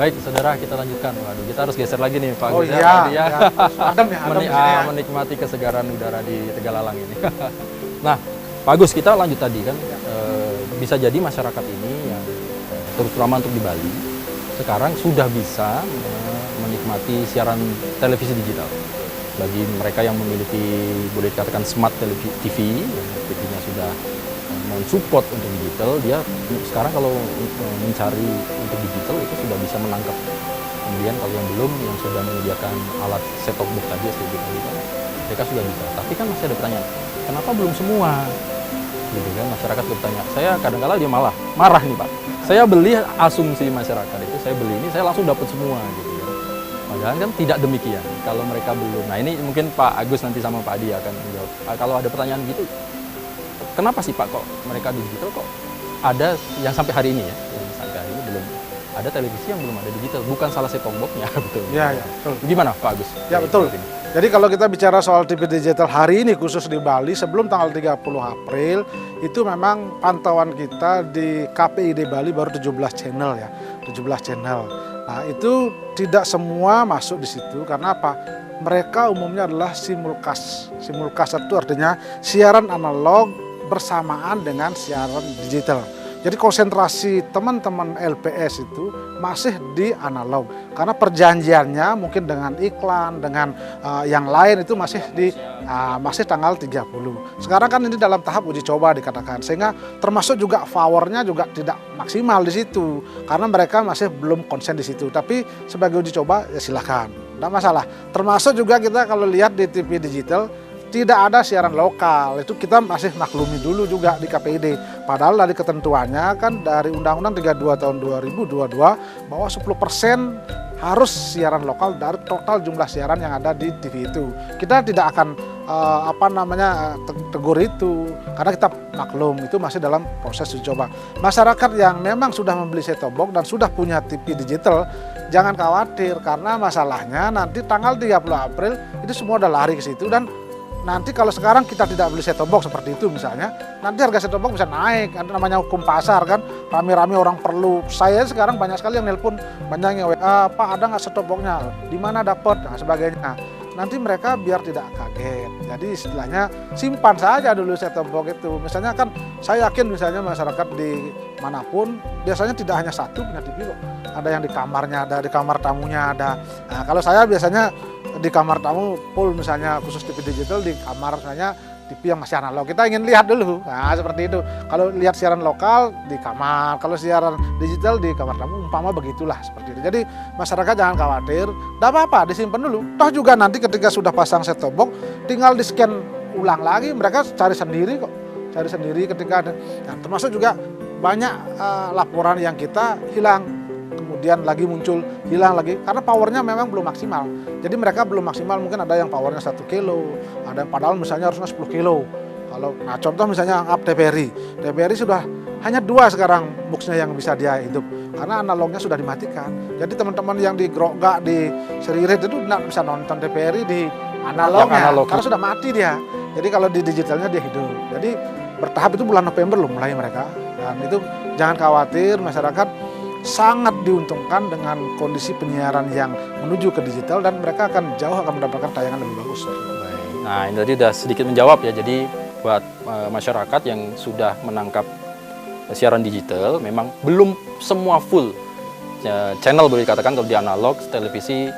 Baik, saudara, kita lanjutkan. Waduh, kita harus geser lagi nih, Pak Oh Agus, iya, Pak Adi, ya. Adem ya, adem di sini ya. menikmati kesegaran udara di Tegalalang ini. Nah, Pak Agus, kita lanjut tadi kan, bisa jadi masyarakat ini yang terutama untuk di Bali, sekarang sudah bisa menikmati siaran televisi digital. Bagi mereka yang memiliki, boleh dikatakan smart TV, TV-nya sudah mensupport untuk digital, dia sekarang kalau mencari untuk digital itu sudah bisa menangkap. Kemudian kalau yang belum, yang sudah menyediakan alat set-top box tadi, mereka sudah bisa. Tapi kan masih ada pertanyaan, kenapa belum semua? Gitu kan, masyarakat bertanya. Saya kadang-kala dia malah marah nih Pak. Saya beli, asumsi masyarakat itu, saya beli ini, saya langsung dapat semua gitu kan. Padahal kan tidak demikian. Kalau mereka belum, nah ini mungkin Pak Agus nanti sama Pak Adi akan menjawab. Kalau ada pertanyaan gitu, kenapa sih Pak kok mereka digital kok ada yang sampai hari ini ya, yang sampai hari ini belum ada televisi yang belum ada digital, bukan salah set-top box-nya, betul. Iya, ya, betul. Gimana Pak Agus? Ya, betul. Jadi kalau kita bicara soal TV digital hari ini khusus di Bali sebelum tanggal 30 April itu memang pantauan kita di KPID Bali baru 17 channel ya, 17 channel. Nah, itu tidak semua masuk di situ karena apa? Mereka umumnya adalah simulcast. Simulcast itu artinya siaran analog bersamaan dengan siaran digital. Jadi konsentrasi teman-teman LPS itu masih di analog karena perjanjiannya mungkin dengan iklan, dengan yang lain itu masih di masih tanggal 30. Sekarang kan ini dalam tahap uji coba dikatakan, sehingga termasuk juga powernya juga tidak maksimal di situ karena mereka masih belum konsen di situ. Tapi sebagai uji coba ya silakan, tidak masalah. Termasuk juga kita kalau lihat di TV digital tidak ada siaran lokal, itu kita masih maklumi dulu juga di KPID. Padahal dari ketentuannya kan dari Undang-Undang 32 tahun 2022 bahwa 10% harus siaran lokal dari total jumlah siaran yang ada di TV itu. Kita tidak akan tegur itu karena kita maklum itu masih dalam proses uji coba. Masyarakat yang memang sudah membeli set-top box dan sudah punya TV digital jangan khawatir karena masalahnya nanti tanggal 30 April itu semua udah lari ke situ dan nanti kalau sekarang kita tidak beli set-top box seperti itu misalnya, nanti harga set-top box bisa naik, namanya hukum pasar kan, rame-rame orang perlu. Saya sekarang banyak sekali yang nelpon, banyak yang WA, Pak ada nggak set-top box-nya, di mana dapat, dan sebagainya. Nanti mereka biar tidak kaget, jadi istilahnya simpan saja dulu set-top box itu. Misalnya kan saya yakin misalnya masyarakat di manapun biasanya tidak hanya satu punya TV kok, ada yang di kamarnya, ada di kamar tamunya ada. Nah, kalau saya biasanya di kamar tamu full misalnya khusus TV digital, di kamar misalnya TV yang masih analog. Kita ingin lihat dulu, nah seperti itu. Kalau lihat siaran lokal di kamar, kalau siaran digital di kamar tamu, umpama begitulah seperti itu. Jadi masyarakat jangan khawatir, tidak apa-apa, disimpan dulu. Toh juga nanti ketika sudah pasang set-top box, tinggal di scan ulang lagi, mereka cari sendiri kok, cari sendiri ketika ada. Nah, termasuk juga banyak laporan yang kita hilang. Kemudian lagi muncul, hilang lagi, karena powernya memang belum maksimal. Jadi mereka belum maksimal, mungkin ada yang powernya 1 kilo, ada yang padahal misalnya harusnya 10 kilo. Nah contoh misalnya anggap TVRI sudah hanya 2 sekarang boxnya yang bisa dia hidup, karena analognya sudah dimatikan. Jadi teman-teman yang di Grogak, di Seririt itu tidak bisa nonton TVRI di analognya, karena sudah mati dia. Jadi kalau di digitalnya dia hidup. Jadi bertahap itu bulan November loh mulai mereka. Dan itu jangan khawatir, masyarakat sangat diuntungkan dengan kondisi penyiaran yang menuju ke digital dan mereka akan mendapatkan tayangan lebih bagus. Nah ini tadi sudah sedikit menjawab ya, jadi buat masyarakat yang sudah menangkap siaran digital memang belum semua full channel boleh dikatakan kalau di analog televisi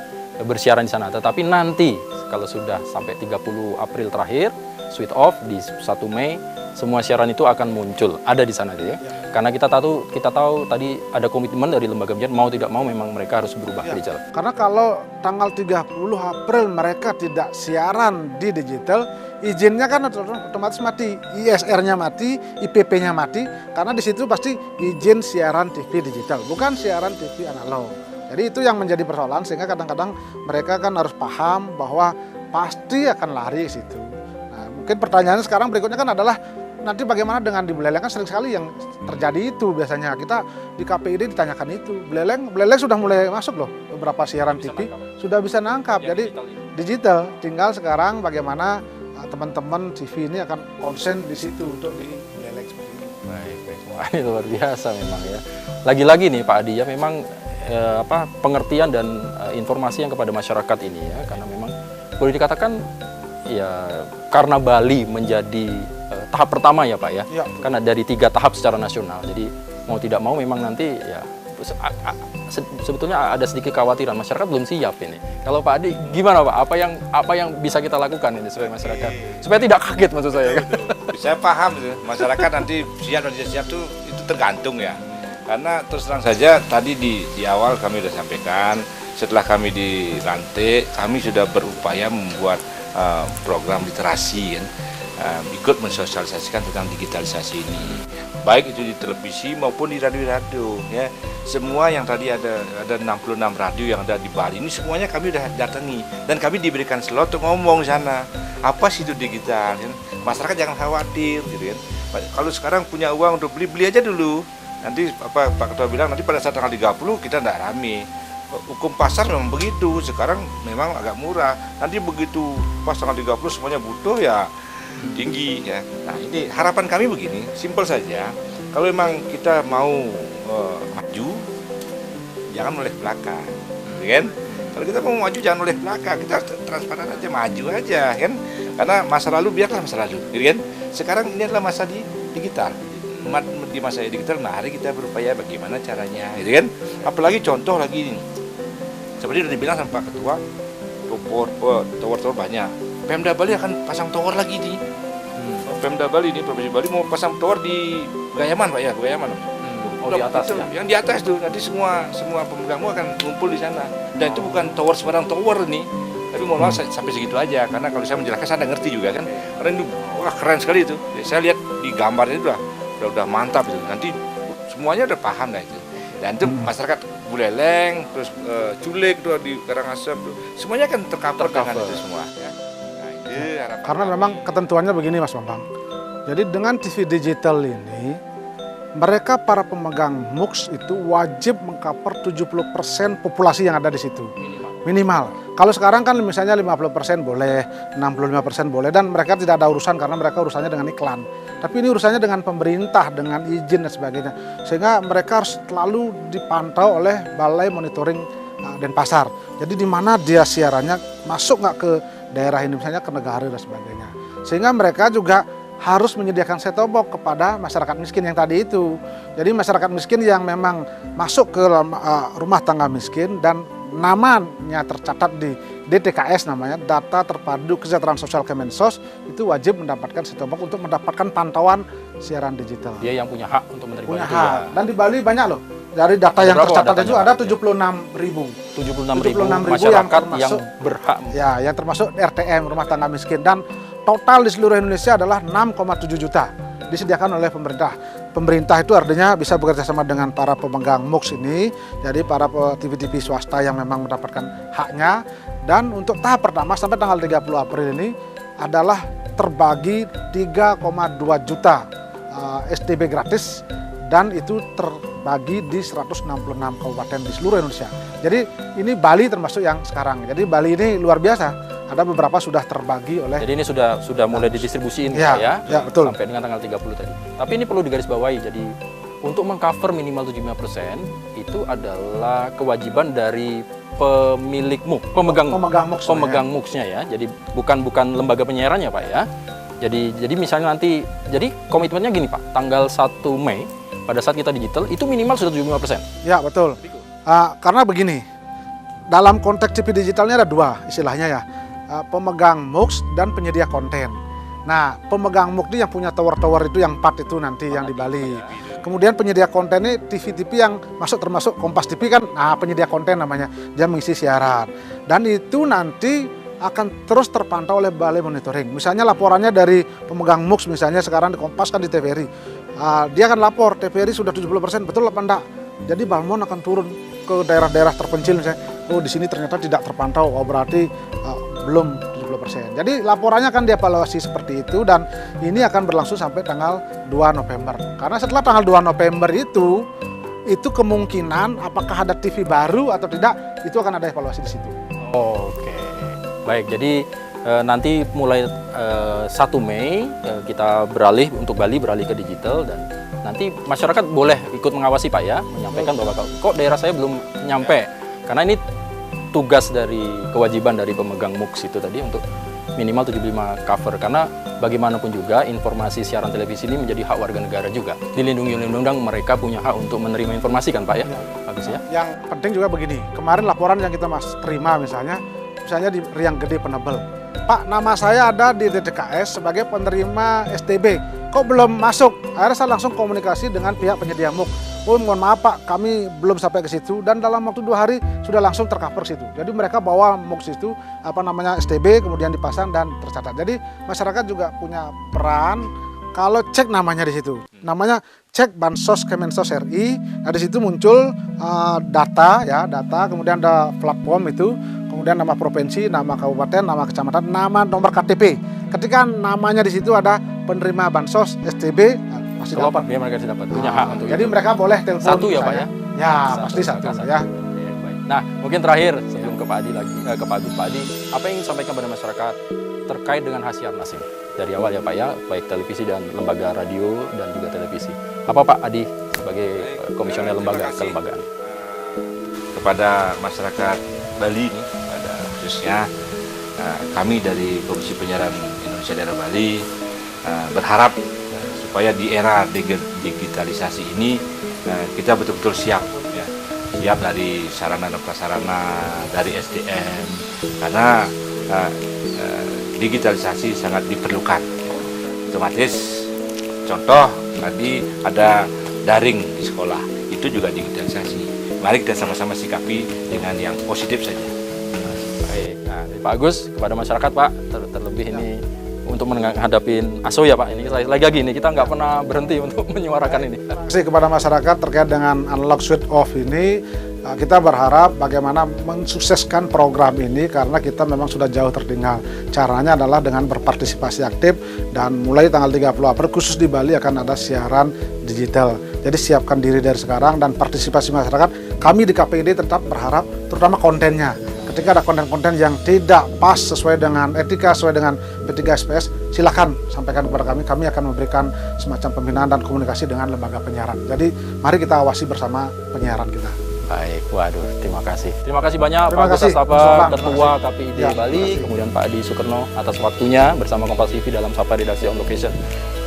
bersiaran di sana, tetapi nanti kalau sudah sampai 30 April terakhir switch off di 1 Mei semua siaran itu akan muncul ada di sana ya. Karena kita tahu tadi ada komitmen dari lembaga penyiaran mau tidak mau memang mereka harus berubah ke digital. Karena kalau tanggal 30 April mereka tidak siaran di digital, izinnya kan otomatis mati, ISR-nya mati, IPP-nya mati, karena di situ pasti izin siaran TV digital, bukan siaran TV analog. Jadi itu yang menjadi persoalan sehingga kadang-kadang mereka kan harus paham bahwa pasti akan lari ke situ. Nah, mungkin pertanyaannya sekarang berikutnya kan adalah nanti bagaimana dengan di Beleleng, kan sering sekali yang terjadi itu biasanya. Kita di KPID ditanyakan itu. Beleleng sudah mulai masuk loh, beberapa siaran TV sudah bisa nangkap. Jadi digital, tinggal sekarang bagaimana teman-teman TV ini akan konsen di situ untuk di Beleleng seperti itu. Baik. Wah, ini luar biasa memang ya. Lagi-lagi nih Pak Adi ya, memang pengertian dan informasi yang kepada masyarakat ini ya, karena memang boleh dikatakan ya karena Bali menjadi tahap pertama ya Pak ya, karena dari 3 tahap secara nasional, jadi mau tidak mau memang nanti ya sebetulnya ada sedikit kekhawatiran masyarakat belum siap ini. Kalau Pak Adi gimana Pak? Apa yang bisa kita lakukan ini supaya masyarakat supaya tidak kaget maksud saya kan? Saya paham itu masyarakat nanti siap atau tidak siap tuh itu tergantung ya. Karena terus terang saja tadi di awal kami sudah sampaikan, setelah kami dilantik kami sudah berupaya membuat program literasi kan. Ikut mensosialisasikan tentang digitalisasi ini, baik itu di televisi maupun di radio-radio ya. Semua yang tadi ada 66 radio yang ada di Bali ini semuanya kami udah datangi dan kami diberikan slot untuk ngomong di sana apa sih itu digital kan? Masyarakat jangan khawatir gitu kan. Kalau sekarang punya uang untuk beli aja dulu, nanti Pak Ketua bilang nanti pada saat tanggal 30 kita tidak rame. Hukum pasar memang begitu, sekarang memang agak murah, nanti begitu pas tanggal 30 semuanya butuh ya tinggi ya. Nah ini harapan kami begini, simpel saja. Kalau memang kita mau maju, jangan oleh belakang, kan? Kalau kita mau maju jangan oleh belakang, kita transparan aja, maju aja, kan? Karena masa lalu biarlah masa lalu, kan? Sekarang ini adalah masa digital. Di masa digital, mari kita berupaya bagaimana caranya, gitu kan? Apalagi contoh lagi nih, seperti sudah dibilang sama Pak Ketua, tower banyak. Pemda Bali akan pasang tower lagi nih. Pemda Bali ini, Provinsi Bali mau pasang tower di Gayaman Pak ya, Gayaman. Oh di atas ya? Yang di atas tuh, nanti semua pemegangmu akan ngumpul di sana. Dan itu bukan tower sembarang tower nih. Tapi mohon maaf sampai segitu aja, karena kalau saya menjelaskan saya ngerti juga kan. Karena itu wah keren sekali itu. Saya lihat di gambarnya itu udah mantap itu. Nanti semuanya udah paham lah itu. Dan itu masyarakat Buleleng, terus Culik tuh di Karangasem tuh, semuanya kan tercover dengan itu semua. Ya. Karena memang ketentuannya begini Mas Bambang. Jadi dengan TV digital ini, mereka para pemegang MUX itu wajib mengcover 70% populasi yang ada di situ. Minimal. Kalau sekarang kan misalnya 50% boleh, 65% boleh, dan mereka tidak ada urusan karena mereka urusannya dengan iklan. Tapi ini urusannya dengan pemerintah, dengan izin dan sebagainya. Sehingga mereka harus selalu dipantau oleh Balai Monitoring Denpasar. Jadi di mana dia siarannya, masuk nggak ke daerah ini, misalnya ke negara dan sebagainya. Sehingga mereka juga harus menyediakan set-top box kepada masyarakat miskin yang tadi itu. Jadi masyarakat miskin yang memang masuk ke rumah tangga miskin dan namanya tercatat di DTKS namanya, Data Terpadu Kesejahteraan Sosial Kemensos, itu wajib mendapatkan set-top box untuk mendapatkan pantauan siaran digital. Dia yang punya hak untuk menerima punya itu hak. ya. Dan di Bali banyak loh. Dari data yang tercatat itu ada 76.000. 76.000 masyarakat yang berhak. Ya, yang termasuk RTM, rumah tangga miskin, dan total di seluruh Indonesia adalah 6,7 juta disediakan oleh pemerintah. Pemerintah itu artinya bisa bekerja sama dengan para pemegang MUX ini, jadi para TV-TV swasta yang memang mendapatkan haknya. Dan untuk tahap pertama sampai tanggal 30 April ini adalah terbagi 3,2 juta STB gratis, dan itu terbagi di 166 kabupaten di seluruh Indonesia. Jadi ini Bali termasuk yang sekarang. Jadi Bali ini luar biasa. Ada beberapa sudah terbagi oleh. Jadi ini sudah mulai didistribusiin ya, betul. Sampai dengan tanggal 30 tadi. Tapi ini perlu digarisbawahi. Jadi untuk mengcover minimal 75% itu adalah kewajiban dari pemilik MUX, pemegang MUX-nya ya. Jadi bukan lembaga penyiarannya Pak ya. Jadi misalnya nanti, jadi komitmennya gini Pak, tanggal 1 Mei pada saat kita digital itu minimal sudah 75%. Ya betul. Karena begini, dalam konteks TV digitalnya ada dua istilahnya ya, pemegang MUX dan penyedia konten. Nah, pemegang MUX ini yang punya tower-tower itu yang 4 itu nanti yang di Bali. Kemudian penyedia konten ini TV-TV yang termasuk Kompas TV kan, penyedia konten namanya, dia mengisi siaran. Dan itu nanti akan terus terpantau oleh Balai Monitoring. Misalnya laporannya dari pemegang MUX, misalnya sekarang di Kompas kan di TVRI. Dia akan lapor, TVRI sudah 70%, betul apa enggak? Jadi Balmon akan turun ke daerah-daerah terpencil misalnya, oh di sini ternyata tidak terpantau, oh berarti belum 70%. Jadi laporannya akan dievaluasi seperti itu, dan ini akan berlangsung sampai tanggal 2 November. Karena setelah tanggal 2 November itu kemungkinan apakah ada TV baru atau tidak, itu akan ada evaluasi di situ. Oke. Baik, jadi nanti mulai 1 Mei kita beralih untuk Bali beralih ke digital, dan nanti masyarakat boleh ikut mengawasi Pak ya, menyampaikan bahwa kok daerah saya belum nyampe. Karena ini tugas dari kewajiban dari pemegang MUX itu tadi untuk minimal 75 cover, karena bagaimanapun juga informasi siaran televisi ini menjadi hak warga negara juga. Dilindungi oleh undang-undang, mereka punya hak untuk menerima informasi kan Pak ya? Bagus ya. Yang penting juga begini, kemarin laporan yang kita terima misalnya di Riang Gede Penebel. Pak, nama saya ada di DTKS sebagai penerima STB, kok belum masuk? Akhirnya saya langsung komunikasi dengan pihak penyedia MUX. Oh mohon maaf Pak, kami belum sampai ke situ, dan dalam waktu 2 hari sudah langsung tercover situ. Jadi mereka bawa MUX itu STB kemudian dipasang dan tercatat. Jadi masyarakat juga punya peran kalau cek namanya di situ. Namanya cek Bansos Kemensos RI. Nah di situ muncul data, kemudian ada platform itu, kemudian nama provinsi, nama kabupaten, nama kecamatan, nama nomor KTP. Ketika namanya di situ ada penerima Bansos STB, pasti dapat. Dia mereka dapat, punya hak untuk jadi itu. mereka boleh telepon Satu ya Pak ya? Ya pasti satu ya. Oke, baik. Nah mungkin terakhir sebelum ke Pak Adi lagi, ke Pak Agus, Pak Adi, apa yang ingin sampaikan pada masyarakat terkait dengan Hasyiarnas ini? Dari awal ya Pak ya, baik televisi dan lembaga radio dan juga televisi. Apa Pak Adi sebagai komisioner lembaga kelembagaan? Kepada masyarakat Bali ini, pada khususnya kami dari Komisi Penyiaran Indonesia Daerah Bali berharap supaya di era digitalisasi ini kita betul-betul siap ya. Siap dari sarana dan prasarana, dari SDM, karena digitalisasi sangat diperlukan. Otomatis contoh tadi ada daring di sekolah, itu juga digitalisasi. Mari kita sama-sama sikapi dengan yang positif saja. Baik, nah dari Pak Agus kepada masyarakat Pak, terlebih ini untuk menghadapin ASO ya Pak, ini lagi ini kita nggak pernah berhenti untuk menyuarakan ini. Terima kasih kepada masyarakat terkait dengan analog switch off ini. Kita berharap bagaimana mensukseskan program ini karena kita memang sudah jauh tertinggal. Caranya adalah dengan berpartisipasi aktif, dan mulai tanggal 30 April khusus di Bali akan ada siaran digital. Jadi siapkan diri dari sekarang dan partisipasi masyarakat. Kami di KPID tetap berharap terutama kontennya. Ketika ada konten-konten yang tidak pas sesuai dengan etika, sesuai dengan P3SPS, silakan sampaikan kepada kami. Kami akan memberikan semacam pembinaan dan komunikasi dengan lembaga penyiaran. Jadi mari kita awasi bersama penyiaran kita. Baik, waduh, terima kasih. Terima kasih banyak Terima Pak Agus kasih, Astapa, Bang. Ketua KPID Ya, Bali, kemudian Pak Adi Sukerno atas waktunya bersama Kompas TV dalam Sapa Redaksi On Location.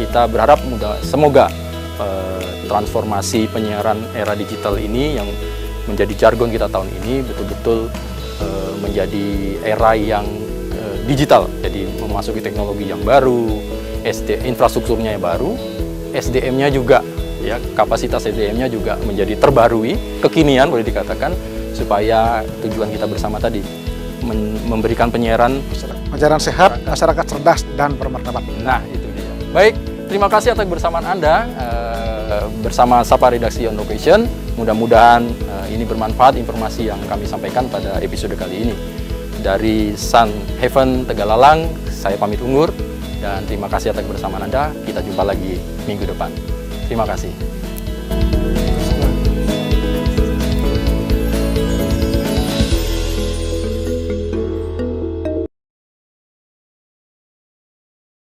Kita berharap semoga transformasi penyiaran era digital ini yang menjadi jargon kita tahun ini betul-betul menjadi era yang digital. Jadi memasuki teknologi yang baru, infrastrukturnya yang baru, SDM-nya juga, ya kapasitas SDM-nya juga menjadi terbarui, kekinian boleh dikatakan, supaya tujuan kita bersama tadi memberikan penyiaran sehat, masyarakat cerdas dan bermartabat. Nah itu dia. Baik, terima kasih atas kebersamaan Anda bersama Sapa Redaksi On Location. Mudah-mudahan ini bermanfaat informasi yang kami sampaikan pada episode kali ini. Dari Sun Heaven Tegalalang, saya pamit undur dan terima kasih atas kebersamaan Anda. Kita jumpa lagi minggu depan. Terima kasih.